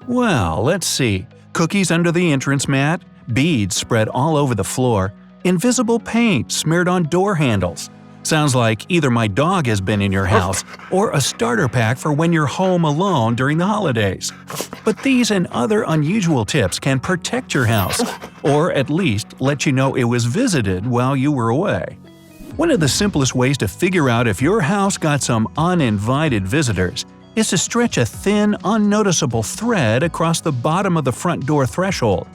Well, let's see. Cookies under the entrance mat, beads spread all over the floor, invisible paint smeared on door handles. Sounds like either my dog has been in your house or a starter pack for when you're home alone during the holidays. But these and other unusual tips can protect your house, or at least let you know it was visited while you were away. One of the simplest ways to figure out if your house got some uninvited visitors is to stretch a thin, unnoticeable thread across the bottom of the front door threshold.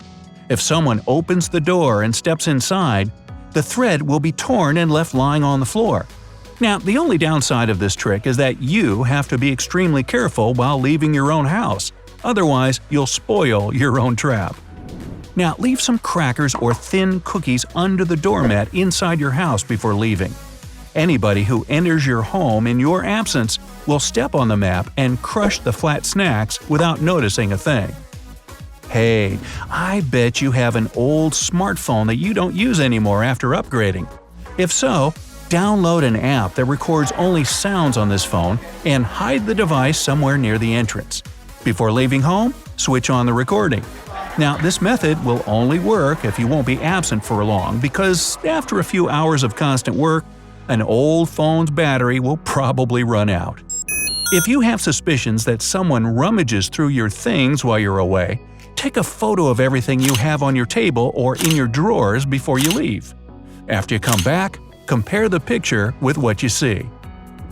If someone opens the door and steps inside, the thread will be torn and left lying on the floor. Now, the only downside of this trick is that you have to be extremely careful while leaving your own house, otherwise you'll spoil your own trap. Now, leave some crackers or thin cookies under the doormat inside your house before leaving. Anybody who enters your home in your absence will step on the map and crush the flat snacks without noticing a thing. Hey, I bet you have an old smartphone that you don't use anymore after upgrading. If so, download an app that records only sounds on this phone and hide the device somewhere near the entrance. Before leaving home, switch on the recording. Now, this method will only work if you won't be absent for long because after a few hours of constant work, an old phone's battery will probably run out. If you have suspicions that someone rummages through your things while you're away, take a photo of everything you have on your table or in your drawers before you leave. After you come back, compare the picture with what you see.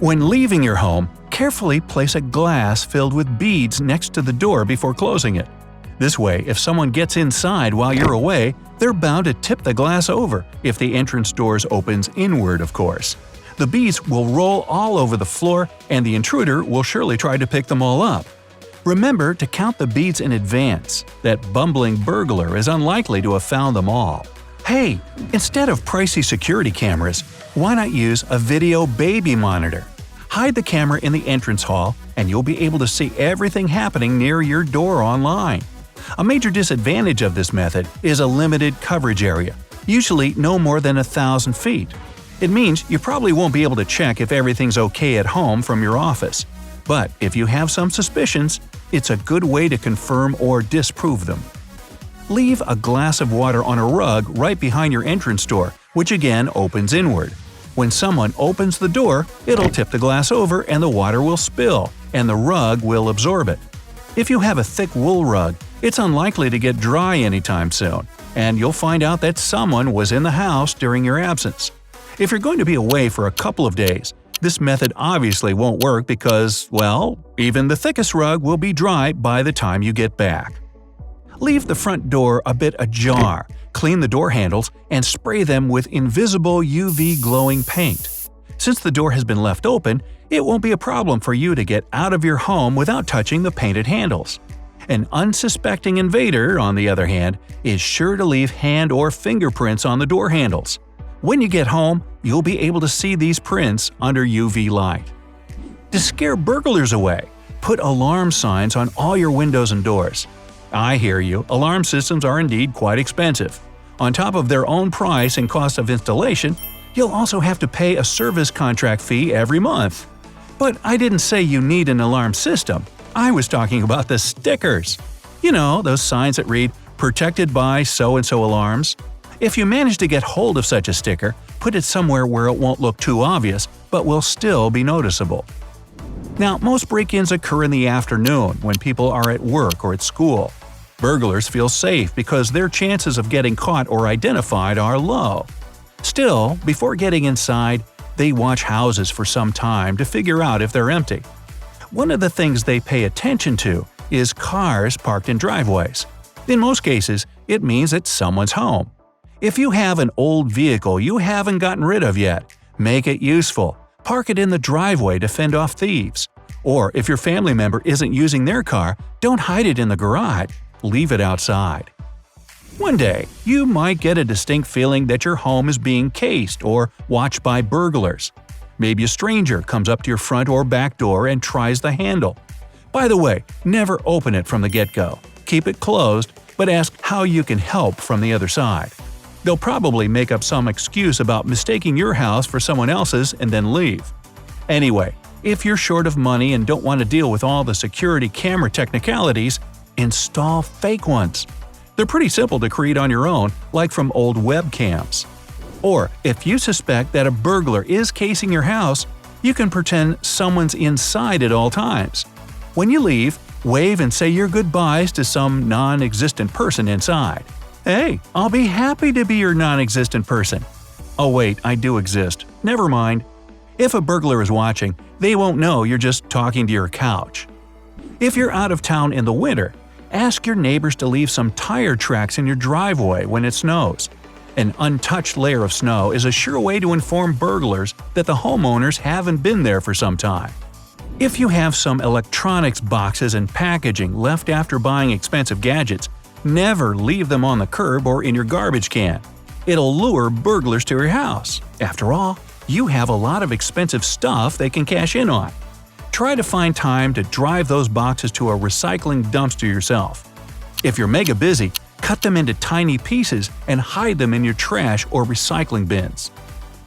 When leaving your home, carefully place a glass filled with beads next to the door before closing it. This way, if someone gets inside while you're away, they're bound to tip the glass over, if the entrance doors opens inward, of course. The beads will roll all over the floor, and the intruder will surely try to pick them all up. Remember to count the beads in advance. That bumbling burglar is unlikely to have found them all. Hey, instead of pricey security cameras, why not use a video baby monitor? Hide the camera in the entrance hall, and you'll be able to see everything happening near your door online. A major disadvantage of this method is a limited coverage area, usually no more than 1,000 feet. It means you probably won't be able to check if everything's okay at home from your office. But if you have some suspicions, it's a good way to confirm or disprove them. Leave a glass of water on a rug right behind your entrance door, which again opens inward. When someone opens the door, it'll tip the glass over and the water will spill, and the rug will absorb it. If you have a thick wool rug, it's unlikely to get dry anytime soon, and you'll find out that someone was in the house during your absence. If you're going to be away for a couple of days, this method obviously won't work because, well, even the thickest rug will be dry by the time you get back. Leave the front door a bit ajar, clean the door handles, and spray them with invisible UV glowing paint. Since the door has been left open, it won't be a problem for you to get out of your home without touching the painted handles. An unsuspecting invader, on the other hand, is sure to leave hand or fingerprints on the door handles. When you get home, you'll be able to see these prints under UV light. To scare burglars away, put alarm signs on all your windows and doors. I hear you, alarm systems are indeed quite expensive. On top of their own price and cost of installation, you'll also have to pay a service contract fee every month. But I didn't say you need an alarm system. I was talking about the stickers. You know, those signs that read, "Protected by so-and-so alarms." If you manage to get hold of such a sticker, put it somewhere where it won't look too obvious, but will still be noticeable. Now, most break-ins occur in the afternoon when people are at work or at school. Burglars feel safe because their chances of getting caught or identified are low. Still, before getting inside, they watch houses for some time to figure out if they're empty. One of the things they pay attention to is cars parked in driveways. In most cases, it means that someone's home. If you have an old vehicle you haven't gotten rid of yet, make it useful. Park it in the driveway to fend off thieves. Or if your family member isn't using their car, don't hide it in the garage. Leave it outside. One day, you might get a distinct feeling that your home is being cased or watched by burglars. Maybe a stranger comes up to your front or back door and tries the handle. By the way, never open it from the get-go. Keep it closed, but ask how you can help from the other side. They'll probably make up some excuse about mistaking your house for someone else's and then leave. Anyway, If you're short of money and don't want to deal with all the security camera technicalities, install fake ones. They're pretty simple to create on your own, like from old webcams. Or, if you suspect that a burglar is casing your house, you can pretend someone's inside at all times. When you leave, wave and say your goodbyes to some non-existent person inside. Hey, I'll be happy to be your non-existent person. Oh wait, I do exist. Never mind. If a burglar is watching, they won't know you're just talking to your couch. If you're out of town in the winter, ask your neighbors to leave some tire tracks in your driveway when it snows. An untouched layer of snow is a sure way to inform burglars that the homeowners haven't been there for some time. If you have some electronics boxes and packaging left after buying expensive gadgets, never leave them on the curb or in your garbage can. It'll lure burglars to your house. After all, you have a lot of expensive stuff they can cash in on. Try to find time to drive those boxes to a recycling dumpster yourself. If you're mega busy, cut them into tiny pieces and hide them in your trash or recycling bins.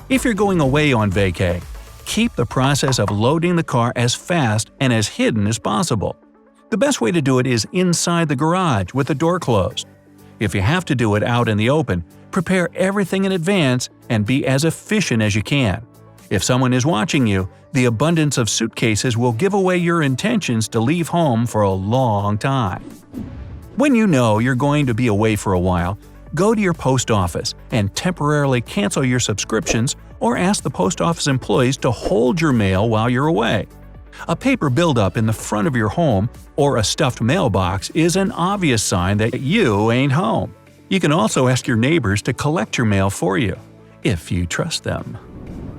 If you're going away on vacay, keep the process of loading the car as fast and as hidden as possible. The best way to do it is inside the garage with the door closed. If you have to do it out in the open, prepare everything in advance and be as efficient as you can. If someone is watching you, the abundance of suitcases will give away your intentions to leave home for a long time. When you know you're going to be away for a while, go to your post office and temporarily cancel your subscriptions or ask the post office employees to hold your mail while you're away. A paper buildup in the front of your home or a stuffed mailbox is an obvious sign that you ain't home. You can also ask your neighbors to collect your mail for you, if you trust them.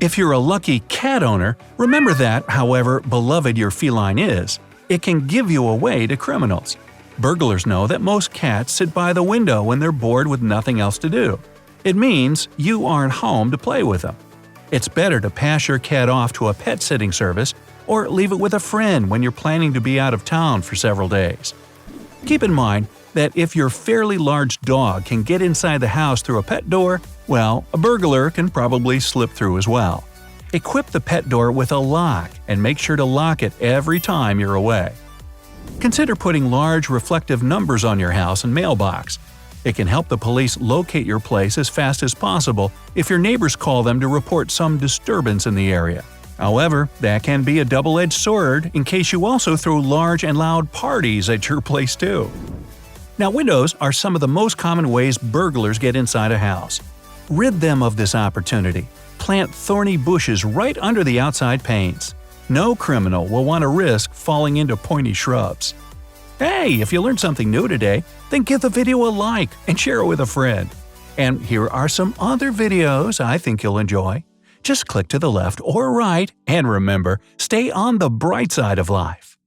If you're a lucky cat owner, remember that, however beloved your feline is, it can give you away to criminals. Burglars know that most cats sit by the window when they're bored with nothing else to do. It means you aren't home to play with them. It's better to pass your cat off to a pet sitting service or leave it with a friend when you're planning to be out of town for several days. Keep in mind that if your fairly large dog can get inside the house through a pet door, well, a burglar can probably slip through as well. Equip the pet door with a lock and make sure to lock it every time you're away. Consider putting large reflective numbers on your house and mailbox. It can help the police locate your place as fast as possible if your neighbors call them to report some disturbance in the area. However, that can be a double-edged sword in case you also throw large and loud parties at your place too. Now, windows are some of the most common ways burglars get inside a house. Rid them of this opportunity. Plant thorny bushes right under the outside panes. No criminal will want to risk falling into pointy shrubs. Hey, if you learned something new today, then give the video a like and share it with a friend. And here are some other videos I think you'll enjoy. Just click to the left or right, and remember, stay on the bright side of life.